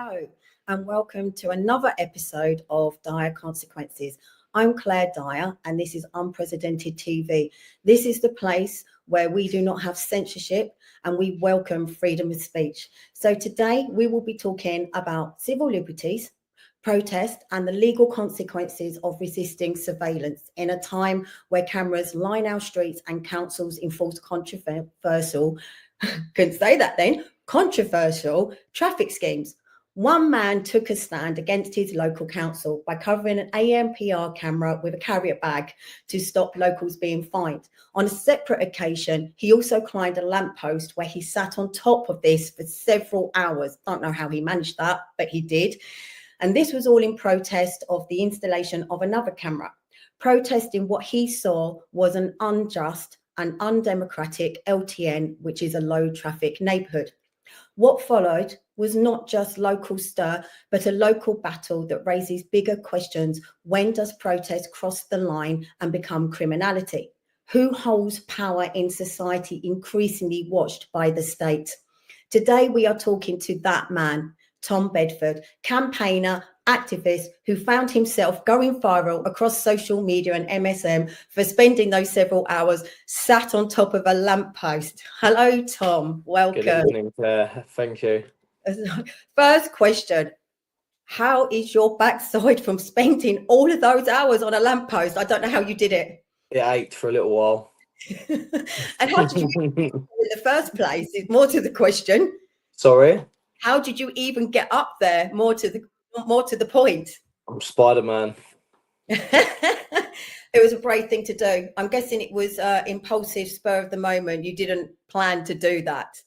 Hello, and welcome to another episode of Dire Consequences. I'm Claire Dyer, and this is Unprecedented TV. This is the place where we do not have censorship and we welcome freedom of speech. So today we will be talking about civil liberties, protest, and the legal consequences of resisting surveillance in a time where cameras line our streets and councils enforce controversial, couldn't say that then, controversial traffic schemes. One man took a stand against his local council by covering an AMPR camera with a carrier bag to stop locals being fined. On a separate occasion, he also climbed a lamppost where he sat on top of this for several hours. Don't know how he managed that, but he did. And this was all in protest of the installation of another camera, protesting what he saw was an unjust and undemocratic LTN, which is a low traffic neighbourhood. What followed was not just local stir, but a local battle that raises bigger questions. When does protest cross the line and become criminality? Who holds power in society increasingly watched by the state? Today, we are talking to that man, Tom Bedford, campaigner, activist who found himself going viral across social media and MSM for spending those several hours sat on top of a lamppost. Hello, Tom. Welcome. Good evening, Claire. Thank you. First question. How is your backside from spending all of those hours on a lamppost? I don't know how you did it. It ached for a little while. And how did you in the first place? Is more to the question. Sorry? How did you even get up there? More to the point. I'm Spider-Man. It was a brave thing to do. I'm guessing it was impulsive, spur of the moment. You didn't plan to do that.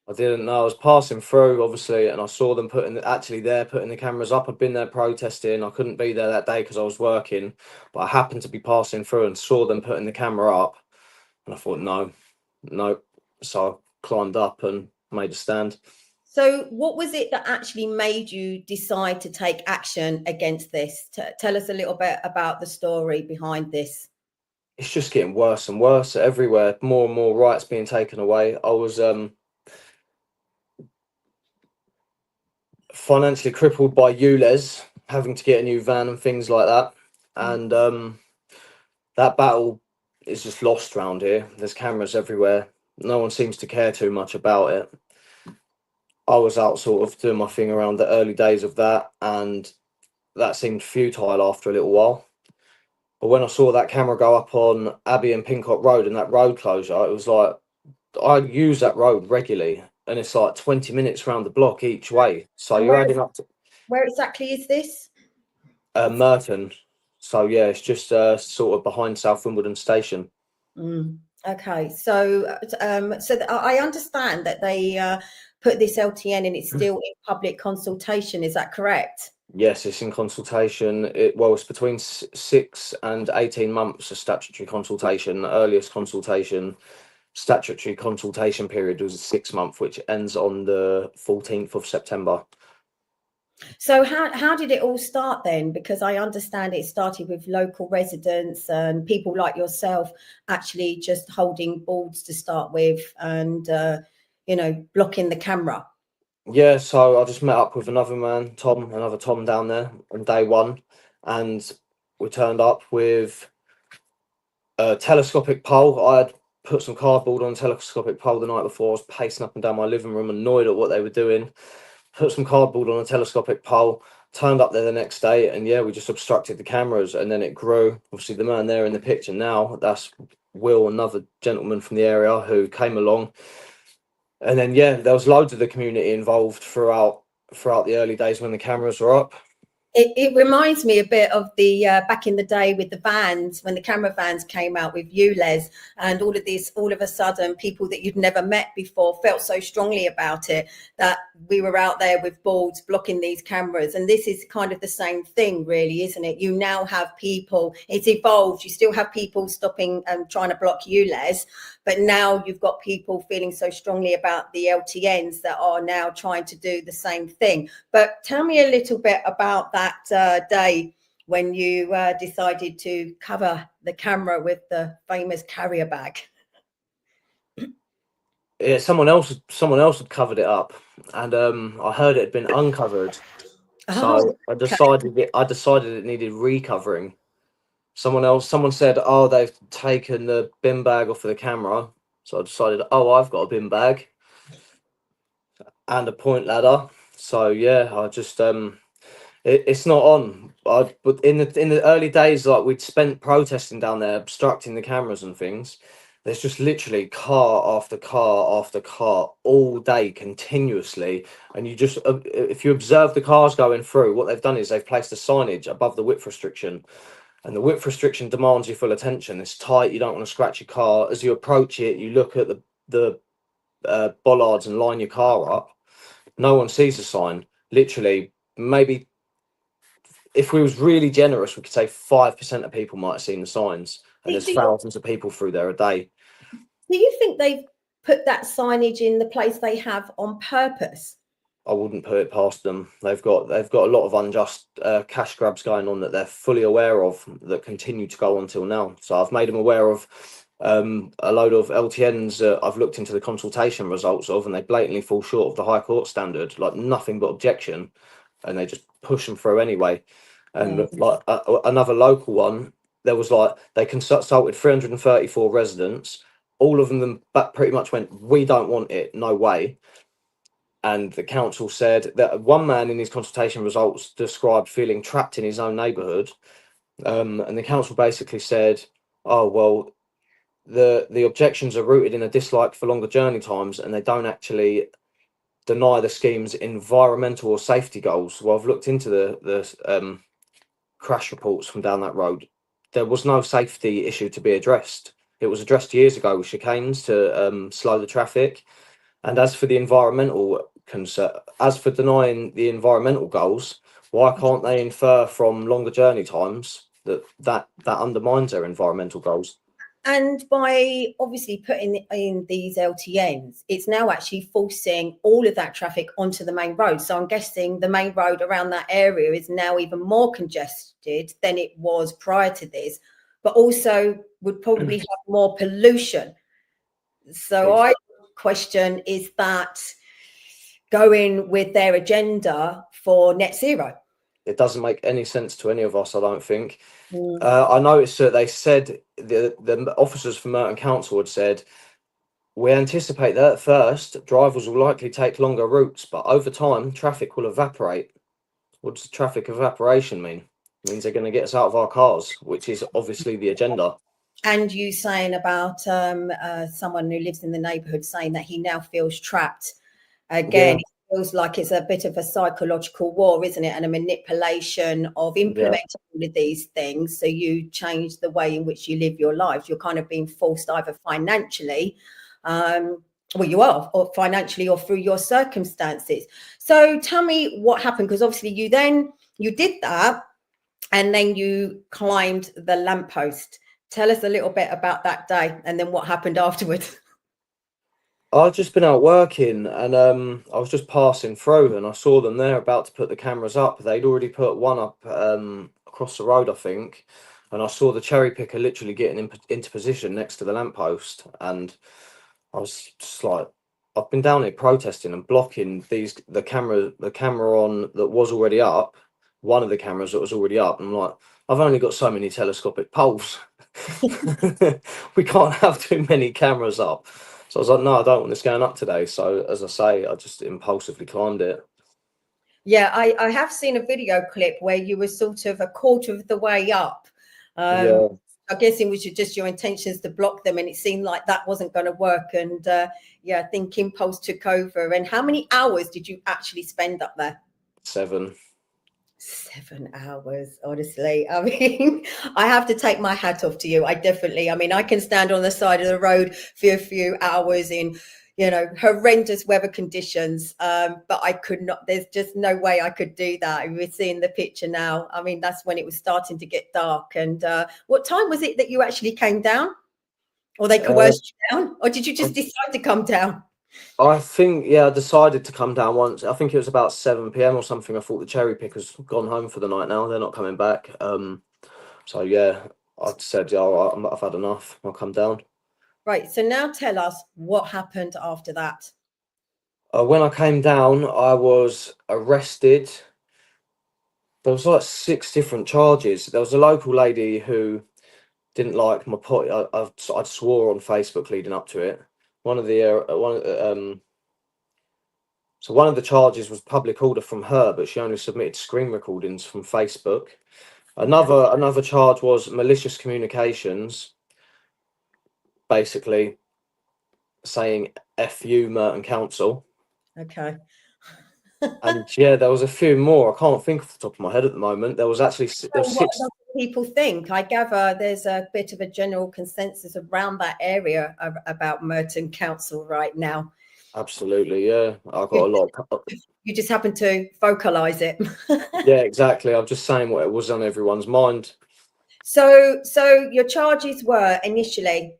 I didn't know. I was passing through, obviously, and I saw them putting the cameras up. I'd been there protesting. I couldn't be there that day because I was working, but I happened to be passing through and saw them putting the camera up. And I thought, no. So I climbed up and made a stand. So what was it that actually made you decide to take action against this? Tell us a little bit about the story behind this. It's just getting worse and worse everywhere. More and more rights being taken away. I was financially crippled by ULEZ, having to get a new van and things like that. And that battle is just lost around here. There's cameras everywhere. No one seems to care too much about it. I was out sort of doing my thing around the early days of that, and that seemed futile after a little while. But when I saw that camera go up on Abbey and Pincock Road and that road closure, it was like, I use that road regularly, and it's like 20 minutes around the block each way. So you're adding up to... Where exactly is this? Merton. So yeah, it's just sort of behind South Wimbledon Station. Okay, so I understand that they put this LTN and it's still in public consultation. Is that correct? Yes, it's in consultation. It's between 6 and 18 months of statutory consultation. The earliest statutory consultation period was 6 months, which ends on the 14th of September. So how did it all start then? Because I understand it started with local residents and people like yourself actually just holding boards to start with and, blocking the camera. Yeah, so I just met up with another Tom down there on day one, and we turned up with a telescopic pole. I had put some cardboard on a telescopic pole the night before. I was pacing up and down my living room, annoyed at what they were doing. Put some cardboard on a telescopic pole, turned up there the next day, and yeah, we just obstructed the cameras, and then it grew. Obviously, the man there in the picture now, that's Will, another gentleman from the area who came along. And then, yeah, there was loads of the community involved throughout the early days when the cameras were up. It reminds me a bit of the back in the day with the vans, when the camera vans came out with ULEZ and all of this, all of a sudden people that you'd never met before felt so strongly about it that we were out there with boards blocking these cameras. And this is kind of the same thing, really, isn't it? You now have people, it's evolved. You still have people stopping and trying to block ULEZ, but now you've got people feeling so strongly about the LTNs that are now trying to do the same thing. But tell me a little bit about that day when you decided to cover the camera with the famous carrier bag. Yeah, someone else had covered it up, and I heard it had been uncovered. Oh, So I okay. decided it needed recovering. Someone said, "Oh, they've taken the bin bag off of the camera." So I decided, "Oh, I've got a bin bag and a point ladder." So yeah, I just it's not on. But in the early days, like we'd spent protesting down there, obstructing the cameras and things. There's just literally car after car after car all day continuously, and you just if you observe the cars going through, what they've done is they've placed a signage above the width restriction, and the width restriction demands your full attention. It's tight. You don't want to scratch your car. As you approach it, you look at the bollards and line your car up. No one sees the sign. Literally, maybe if we was really generous, we could say 5% of people might have seen the signs, and there's thousands of people through there a day. Do you think they've put that signage in the place they have on purpose? I wouldn't put it past them. They've got a lot of unjust cash grabs going on that they're fully aware of that continue to go on till now. So I've made them aware of a load of LTNs that I've looked into the consultation results of, and they blatantly fall short of the High Court standard, like nothing but objection, and they just push them through anyway. And like another local one, there was like they consulted 334 residents. All of them but pretty much went, "We don't want it, no way." And the council said that one man in his consultation results described feeling trapped in his own neighbourhood. And the council basically said, "Oh well, the objections are rooted in a dislike for longer journey times, and they don't actually deny the scheme's environmental or safety goals." Well, I've looked into the crash reports from down that road. There was no safety issue to be addressed. It was addressed years ago with chicanes to slow the traffic. And as for the environmental concern, as for denying the environmental goals, why can't they infer from longer journey times that undermines their environmental goals? And by obviously putting in these LTNs, it's now actually forcing all of that traffic onto the main road. So I'm guessing the main road around that area is now even more congested than it was prior to this, but also would probably have more pollution. So I question, is that going with their agenda for net zero? It doesn't make any sense to any of us, I don't think. I noticed that they said the officers from Merton Council had said, "We anticipate that at first, drivers will likely take longer routes, but over time, traffic will evaporate." What does traffic evaporation mean? It means they're going to get us out of our cars, which is obviously the agenda. And you saying about someone who lives in the neighbourhood saying that he now feels trapped. Again, it feels like it's a bit of a psychological war, isn't it? And a manipulation of implementing all of these things. So you change the way in which you live your life. You're kind of being forced either financially, well, you are, or financially, or through your circumstances. So tell me what happened, because obviously you did that, and then you climbed the lamppost. Tell us a little bit about that day and then what happened afterwards. I'd just been out working, and I was just passing through, and I saw them there about to put the cameras up. They'd already put one up across the road, I think, and I saw the cherry picker literally getting into position next to the lamppost, and I was just like, I've been down here protesting and blocking the camera on that was already up, one of the cameras that was already up. And I'm like, I've only got so many telescopic poles. We can't have too many cameras up. So I was like, no, I don't want this going up today. So as I say, I just impulsively climbed it. Yeah, I have seen a video clip where you were sort of a quarter of the way up. Yeah. I guess it was just your intentions to block them, and it seemed like that wasn't going to work. And yeah, I think impulse took over. And how many hours did you actually spend up there? 7. 7 hours, honestly. I mean, I have to take my hat off to you. I mean, I can stand on the side of the road for a few hours in, horrendous weather conditions. But I could not, there's just no way I could do that. We're seeing the picture now. I mean, that's when it was starting to get dark. And what time was it that you actually came down? Or they coerced you down? Or did you just decide to come down? I think, yeah, I decided to come down once. I think it was about 7 p.m. or something. I thought the cherry pickers gone home for the night now. They're not coming back. So yeah, I said, yeah, all right, I've had enough. I'll come down. Right. So now tell us what happened after that. When I came down, I was arrested. There was like 6 different charges. There was a local lady who didn't like my pot. I swore on Facebook leading up to it. One of the so one of the charges was public order from her, but she only submitted screen recordings from Facebook. Another charge was malicious communications, basically saying "F you, Merton Council." Okay. And yeah, there was a few more. I can't think off the top of my head at the moment. There was actually there So was what six. do people think? I gather there's a bit of a general consensus around that area about Merton Council right now. Absolutely, yeah. I got You, a lot. you just happen to vocalize it. Yeah, exactly. I'm just saying what it was on everyone's mind. So your charges were initially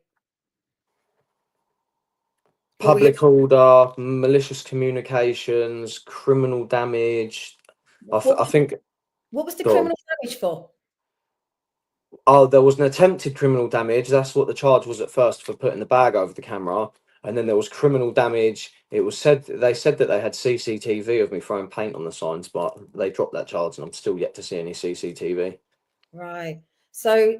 what were your, Public order, malicious communications, criminal damage. I think. what was the Go on. criminal damage for? Oh, there was an attempted criminal damage. That's what the charge was at first for putting the bag over the camera. And then there was criminal damage. It was said they said that they had CCTV of me throwing paint on the signs, but they dropped that charge, and I'm still yet to see any CCTV. Right. So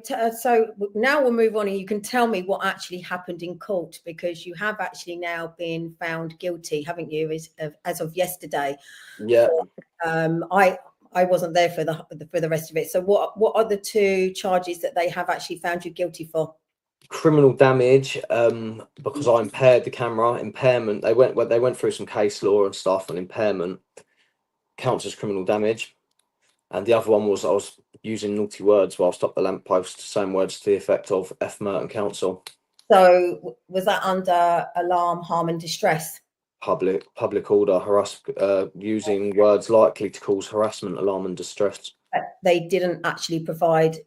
now we'll move on, and you can tell me what actually happened in court, because you have actually now been found guilty, haven't you? As of yesterday. Yeah. For, I wasn't there for the rest of it. So what are the 2 charges that they have actually found you guilty for? Criminal damage, because I impaired the camera. Impairment. They went through some case law and stuff, and impairment counts as criminal damage. And the other one was I was using naughty words whilst up the lamppost, same words to the effect of F Merton Council. So was that under alarm, harm and distress? Public order, using words likely to cause harassment, alarm and distress. They didn't actually provide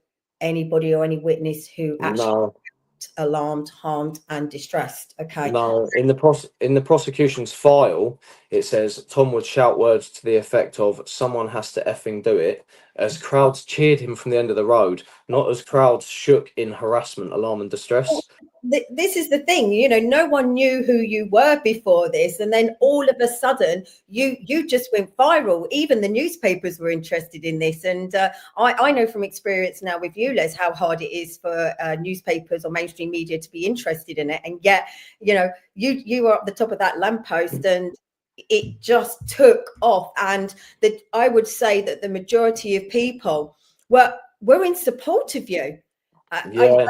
anybody or any witness who actually No. alarmed, harmed and distressed. Okay. No, in the prosecution's file, it says Tom would shout words to the effect of "someone has to effing do it," as crowds cheered him from the end of the road, not as crowds shook in harassment, alarm, and distress. This is the thing, no one knew who you were before this, and then all of a sudden you just went viral. Even the newspapers were interested in this, and I know from experience now with you, Les, how hard it is for newspapers or mainstream media to be interested in it, and yet you were up the top of that lamppost and it just took off. And that I would say that the majority of people were in support of you. Yeah.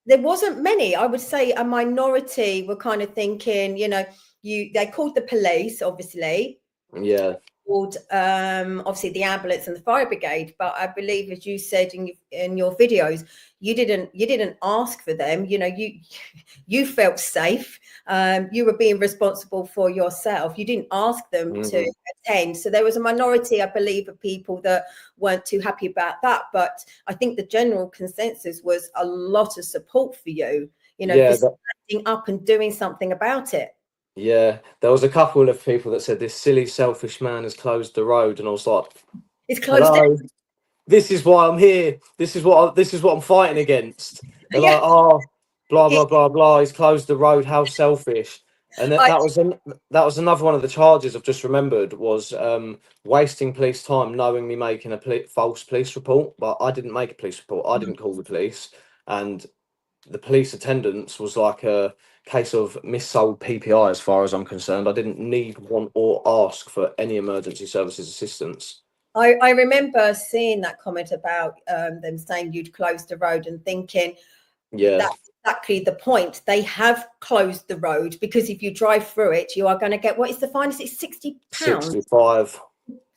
There wasn't many. I would say a minority were kind of thinking, they called the police, obviously. Yeah. Called obviously the ambulance and the fire brigade, but I believe, as you said in your videos, you didn't ask for them. You felt safe. You were being responsible for yourself. You didn't ask them to attend. So there was a minority, I believe, of people that weren't too happy about that. But I think the general consensus was a lot of support for you, Yeah. for standing up and doing something about it. Yeah. There was a couple of people that said this silly, selfish man has closed the road, and I was like, It's closed. "Hello, this is why I'm here. This is what I'm fighting against." They're Yeah. like, "Oh, blah blah blah blah. He's closed the road. How selfish!" And that was another one of the charges I've just remembered was wasting police time, knowingly making a false police report. But I didn't make a police report. I didn't call the police, and the police attendance was like a case of missold PPI, as far as I'm concerned. I didn't need, want, or ask for any emergency services assistance. I remember seeing that comment about them saying you'd closed the road and thinking, Yeah, that's exactly the point. They have closed the road, because if you drive through it, you are going to get, what is the fine? Is it £60? 65.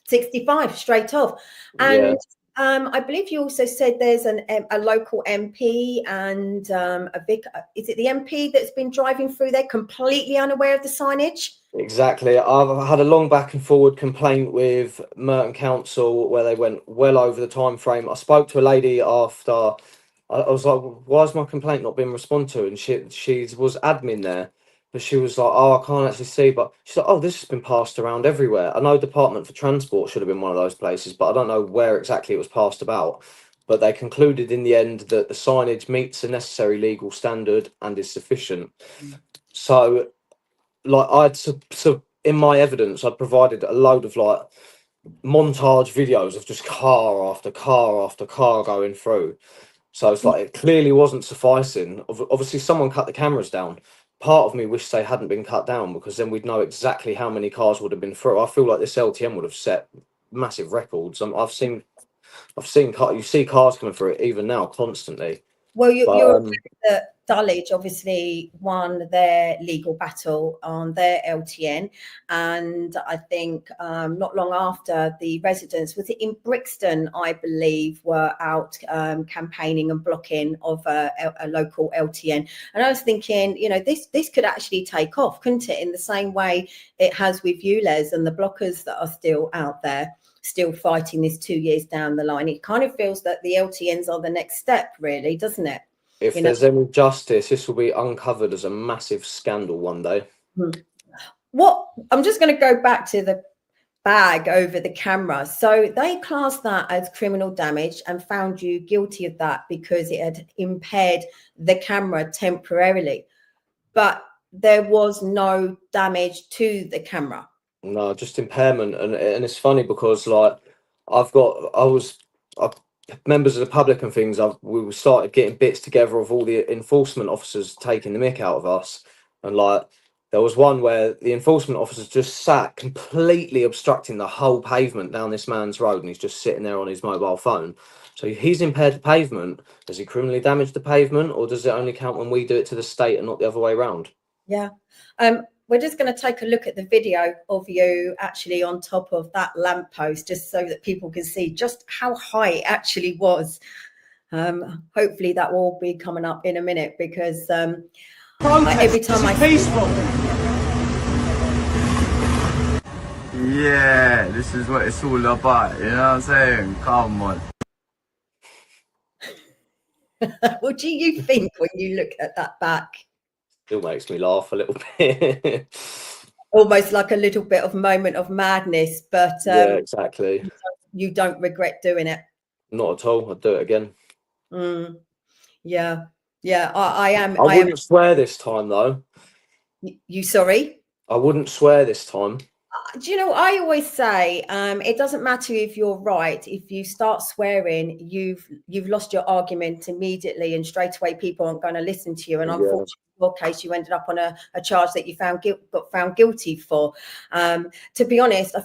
65 straight off. Yeah. And I believe you also said there's a local MP and a vicar. Is it the MP that's been driving through there completely unaware of the signage? Exactly. I've had a long back and forward complaint with Merton Council where they went well over the time frame. I spoke to a lady after. I was like, "Why is my complaint not being responded to?" And she was admin there, but she was like, "Oh, I can't actually see." But she's like, "Oh, this has been passed around everywhere." I know Department for Transport should have been one of those places, but I don't know where exactly it was passed about. but they concluded in the end that the signage meets the necessary legal standard and is sufficient. So, like, in my evidence, I provided a load of like montage videos of just car after car after car going through. So it's like it clearly wasn't sufficing. Obviously, someone cut the cameras down. Part of me wished they hadn't been cut down, because then we'd know exactly how many cars would have been through. I feel like this LTM would have set massive records. You see cars coming through it even now constantly. Well, But you're aware that Dulwich obviously won their legal battle on their LTN, and I think not long after, the residents, was it in Brixton, I believe, were out campaigning and blocking of a local LTN. And I was thinking, you know, this could actually take off, couldn't it? In the same way it has with ULEZ and the blockers that are still out there, still fighting this 2 years down the line. It kind of feels that the LTNs are the next step, really, doesn't it? if You know, there's any justice, this will be uncovered as a massive scandal one day. what I'm just going to go back to the bag over the camera. So they classed that as criminal damage and found you guilty of that because it had impaired the camera temporarily, but there was no damage to the camera. No, just impairment, and it's funny because like members of the public and things. We started getting bits together of all the enforcement officers taking the mick out of us, and like there was one where the enforcement officers just sat completely obstructing the whole pavement down this man's road, and he's just sitting there on his mobile phone. So he's impaired the pavement. Does he criminally damage the pavement, or does it only count when we do it to the state and not the other way around? Yeah. We're just going to take a look at the video of you actually on top of that lamppost, just so that people can see just how high it actually was. Hopefully that will be coming up in a minute, because every time I peaceful. Yeah, this is what it's all about. You know what I'm saying? Come on. What do you think when you look at that back? Still makes me laugh a little bit. Almost like a little bit of moment of madness, but yeah, exactly. You don't regret doing it. Not at all. I'd do it again. Yeah, I am. I wouldn't swear this time, though. You sorry? I wouldn't swear this time. Do you know, I always say it doesn't matter if you're right. If you start swearing, you've lost your argument immediately, and straight away people aren't going to listen to you. And unfortunately, in your case, you ended up on a charge that you got found guilty for. To be honest,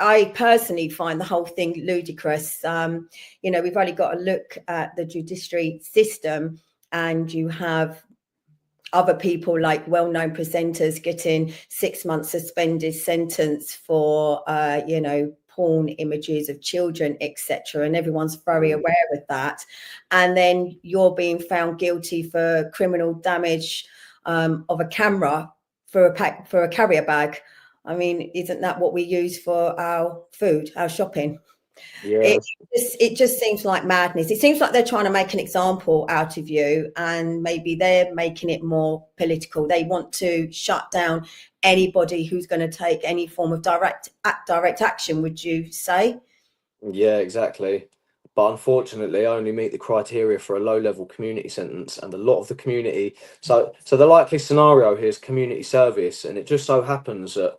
I personally find the whole thing ludicrous. You know, we've only got to look at the judiciary system, and you have other people like well-known presenters getting 6 months suspended sentence for you know, porn images of children, etc., and everyone's very aware of that. And then you're being found guilty for criminal damage of a camera for a carrier bag. I mean, isn't that what we use for our food, our shopping? Yeah. It just seems like madness. It seems like they're trying to make an example out of you, and maybe they're making it more political. They want to shut down anybody who's going to take any form of direct action, would you say? Yeah, exactly. But unfortunately, I only meet the criteria for a low-level community sentence, and a lot of the community. So the likely scenario here is community service, and it just so happens that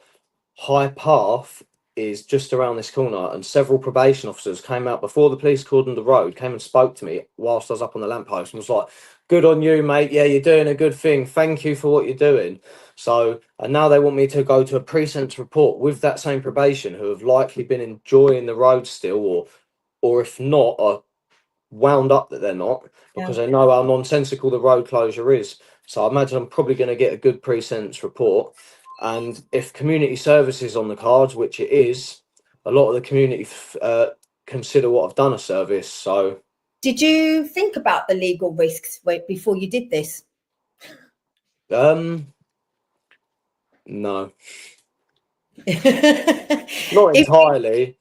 High Path is just around this corner, and several probation officers came out before the police cordoned the road, came and spoke to me whilst I was up on the lamppost, and was like, "Good on you, mate. Yeah, you're doing a good thing. Thank you for what you're doing." So, and now they want me to go to a pre-sentence report with that same probation, who have likely been enjoying the road still, or if not, are wound up that they're not, because they know how nonsensical the road closure is. So I imagine I'm probably going to get a good pre-sentence report. And if community service is on the cards, which it is, a lot of the community consider what I've done a service. So, did you think about the legal risks before you did this? No, not entirely.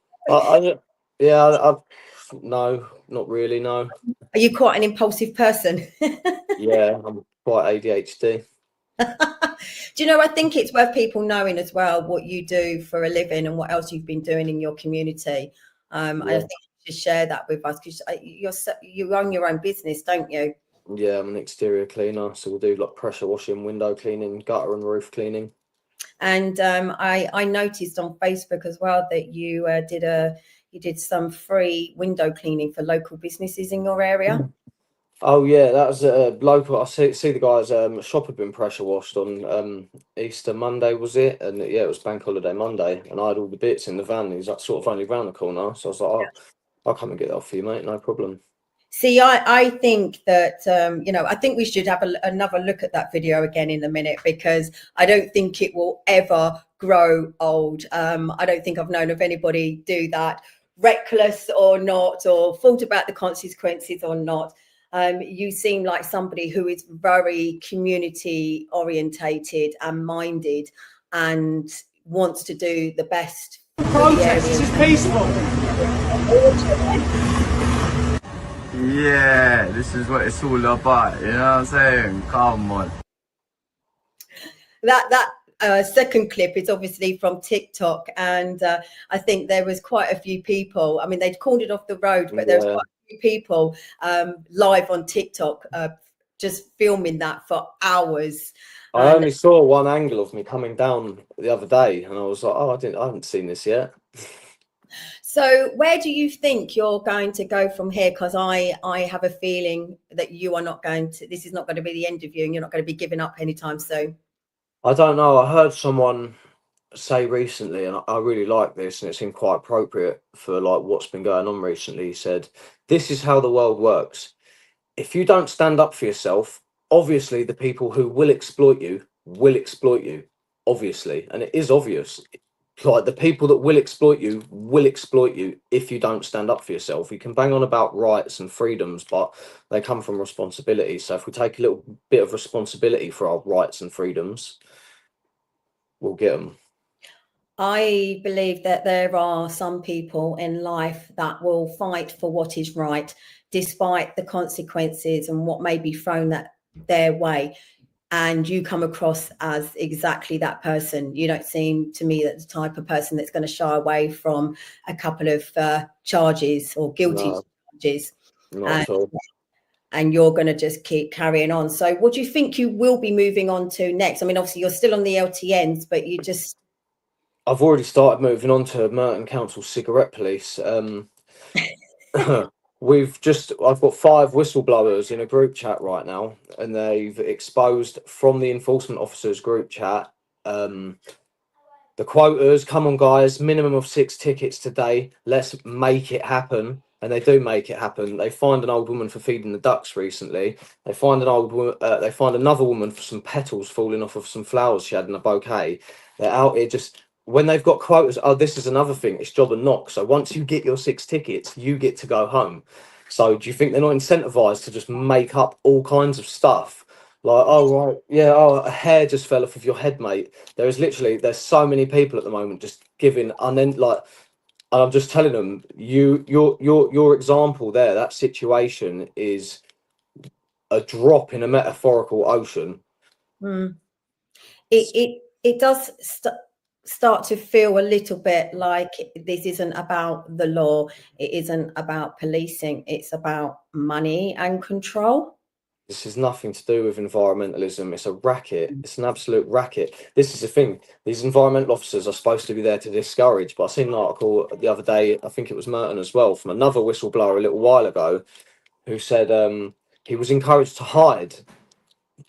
No, not really. No. Are you quite an impulsive person? Yeah, I'm quite ADHD. Do you know, I think it's worth people knowing as well what you do for a living and what else you've been doing in your community. I think you just share that with us, because you own your own business, don't you? Yeah, I'm an exterior cleaner, so we'll do like pressure washing, window cleaning, gutter and roof cleaning. And I noticed on Facebook as well that you did some free window cleaning for local businesses in your area. Oh yeah, that was local. I see the guys' shop had been pressure washed on Easter Monday, was it? And yeah, it was Bank Holiday Monday, and I had all the bits in the van. He's like sort of only round the corner, so I was like, oh, I'll come and get that for you, mate. No problem. See, I think that, I think we should have another look at that video again in a minute, because I don't think it will ever grow old. I don't think I've known of anybody do that, reckless or not, or thought about the consequences or not. You seem like somebody who is very community orientated and minded and wants to do the best. Protest, this is peaceful. Yeah, this is what it's all about, you know what I'm saying? Come on. That second clip is obviously from TikTok, and I think there was quite a few people. I mean, they'd called it off the road, but there was quite a few people live on TikTok just filming that for hours. I only saw one angle of me coming down the other day, and I was like, oh, I haven't seen this yet. So where do you think you're going to go from here? Because I have a feeling that you are not going to, this is not going to be the end of you, and you're not going to be giving up anytime soon. I don't know. I heard someone say recently, and I really like this, and it seemed quite appropriate for like what's been going on recently. He said, this is how the world works. If you don't stand up for yourself, obviously the people who will exploit you, obviously. And it is obvious. Like the people that will exploit you if you don't stand up for yourself. You can bang on about rights and freedoms, but they come from responsibility. So if we take a little bit of responsibility for our rights and freedoms, we'll get them. I believe that there are some people in life that will fight for what is right, despite the consequences and what may be thrown their way. And you come across as exactly that person. You don't seem to me that the type of person that's going to shy away from a couple of charges or guilty charges. Not at all. And you're going to just keep carrying on. So what do you think you will be moving on to next? I mean, obviously you're still on the LTNs, but you just... I've already started moving on to Merton Council Cigarette Police. I've got 5 whistleblowers in a group chat right now, and they've exposed from the enforcement officers group chat the quotas. Come on, guys, minimum of 6 tickets today. Let's make it happen. And they do make it happen. They find an old woman for feeding the ducks recently. They find they find another woman for some petals falling off of some flowers she had in a bouquet. They're out here just... When they've got quotas, this is another thing, it's job and knock. So once you get your 6 tickets, you get to go home. So do you think they're not incentivized to just make up all kinds of stuff? Like, oh, right, yeah, a hair just fell off of your head, mate. There's so many people at the moment just giving, and then like, and I'm just telling them, your example there, that situation is a drop in a metaphorical ocean. It does start to feel a little bit like this isn't about the law, it isn't about policing, it's about money and control. This has nothing to do with environmentalism. It's a racket. It's an absolute racket. This is the thing. These environmental officers are supposed to be there to discourage, but I seen an article the other day, I think it was Merton as well, from another whistleblower a little while ago, who said he was encouraged to hide.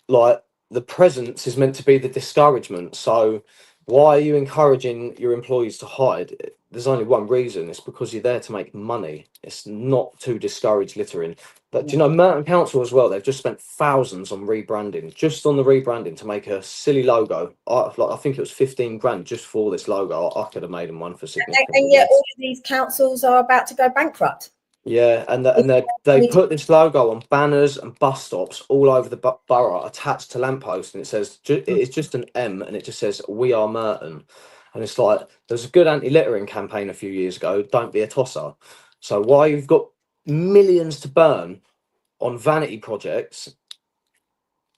Like, the presence is meant to be the discouragement. So why are you encouraging your employees to hide? There's only one reason. It's because you're there to make money. It's not to discourage littering. But do you know, Merton Council as well, they've just spent thousands on rebranding, just on the rebranding to make a silly logo. I think it was 15 grand just for this logo. I could have made them one for significant. And yet all of these councils are about to go bankrupt. Yeah, and they put this logo on banners and bus stops all over the borough attached to lampposts, and it says it's just an M, and it just says "We are Merton," and it's like there's a good anti-littering campaign a few years ago. Don't be a tosser. So why you've got millions to burn on vanity projects,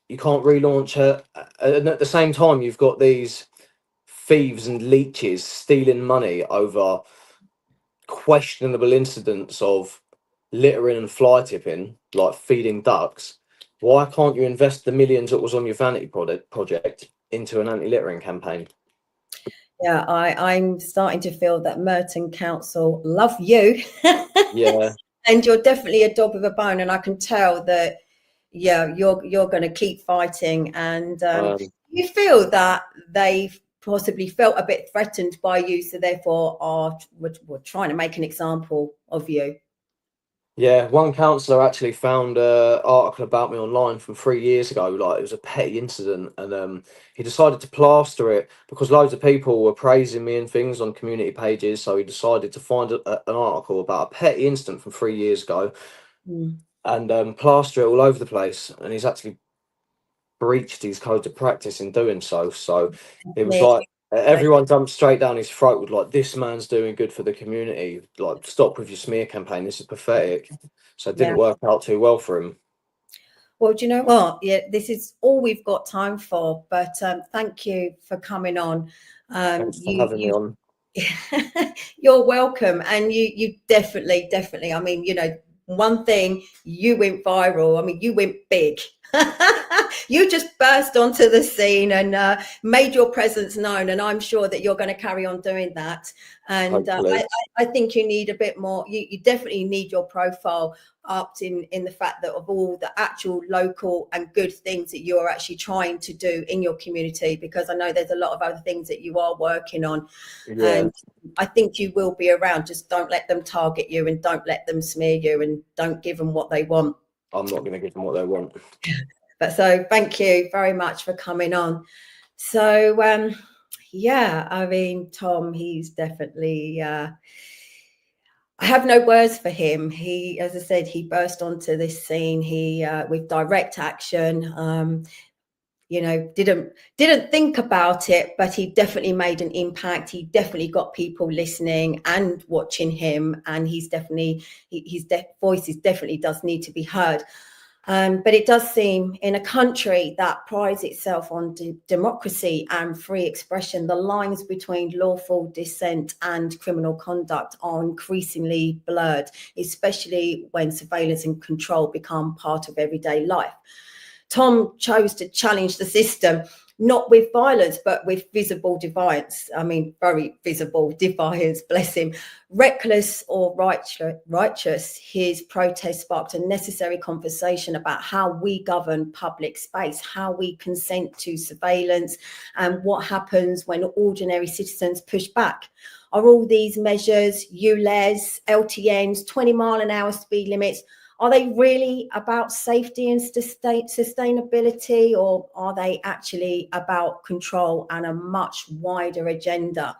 you can't relaunch it, and at the same time you've got these thieves and leeches stealing money over questionable incidents of littering and fly tipping, like feeding ducks, why can't you invest the millions that was on your vanity project into an anti-littering campaign? Yeah, I'm starting to feel that Merton Council love you. Yeah. And you're definitely a dog with a bone, and I can tell that, yeah, you're going to keep fighting. And you feel that they've possibly felt a bit threatened by you, so therefore we're trying to make an example of you. Yeah, one councillor actually found an article about me online from 3 years ago. Like, it was a petty incident, and he decided to plaster it because loads of people were praising me and things on community pages. So he decided to find an article about a petty incident from 3 years ago and plaster it all over the place. And he's actually breached his codes of practice in doing so. So it was like everyone jumped straight down his throat with like, this man's doing good for the community. Like, stop with your smear campaign. This is pathetic. So it didn't work out too well for him. Well, do you know what? Yeah, this is all we've got time for. But thank you for coming on. Thanks for having me on. You're welcome. And you definitely. I mean, you know, one thing, you went viral. I mean, you went big. You just burst onto the scene and made your presence known. And I'm sure that you're going to carry on doing that. And I think you need a bit more. You definitely need your profile upped in the fact that of all the actual local and good things that you're actually trying to do in your community, because I know there's a lot of other things that you are working on. And I think you will be around. Just don't let them target you, and don't let them smear you, and don't give them what they want. I'm not going to give them what they want. But so thank you very much for coming on. So yeah, I mean, Tom, he's definitely I have no words for him. He, as I said, he burst onto this scene. He with direct action. You know, didn't think about it, but he definitely made an impact. He definitely got people listening and watching him, and he's definitely his voice definitely does need to be heard. But it does seem, in a country that prides itself on democracy and free expression, the lines between lawful dissent and criminal conduct are increasingly blurred, especially when surveillance and control become part of everyday life. Tom chose to challenge the system, not with violence, but with visible defiance. I mean, very visible defiance, bless him. Reckless or righteous, his protest sparked a necessary conversation about how we govern public space, how we consent to surveillance, and what happens when ordinary citizens push back. Are all these measures, ULEZ, LTNs, 20-mile-an-hour speed limits, are they really about safety and sustainability, or are they actually about control and a much wider agenda?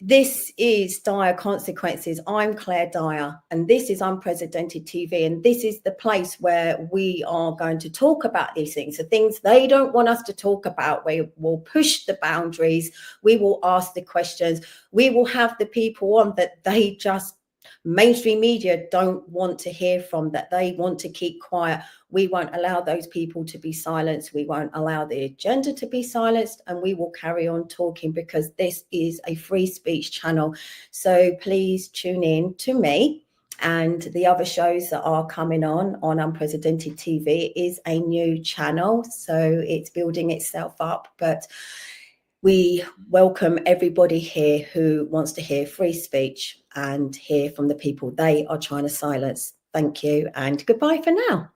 This is Dire Consequences. I'm Claire Dyer, and this is Unprecedented TV, and this is the place where we are going to talk about these things, the things they don't want us to talk about. We will push the boundaries, we will ask the questions, we will have the people on that they just mainstream media don't want to hear from, that they want to keep quiet. We won't allow those people to be silenced. We won't allow the agenda to be silenced, and we will carry on talking, because this is a free speech channel. So please tune in to me and the other shows that are coming on Unprecedented TV. Is a new channel, so it's building itself up, but we welcome everybody here who wants to hear free speech and hear from the people they are trying to silence. Thank you, and goodbye for now.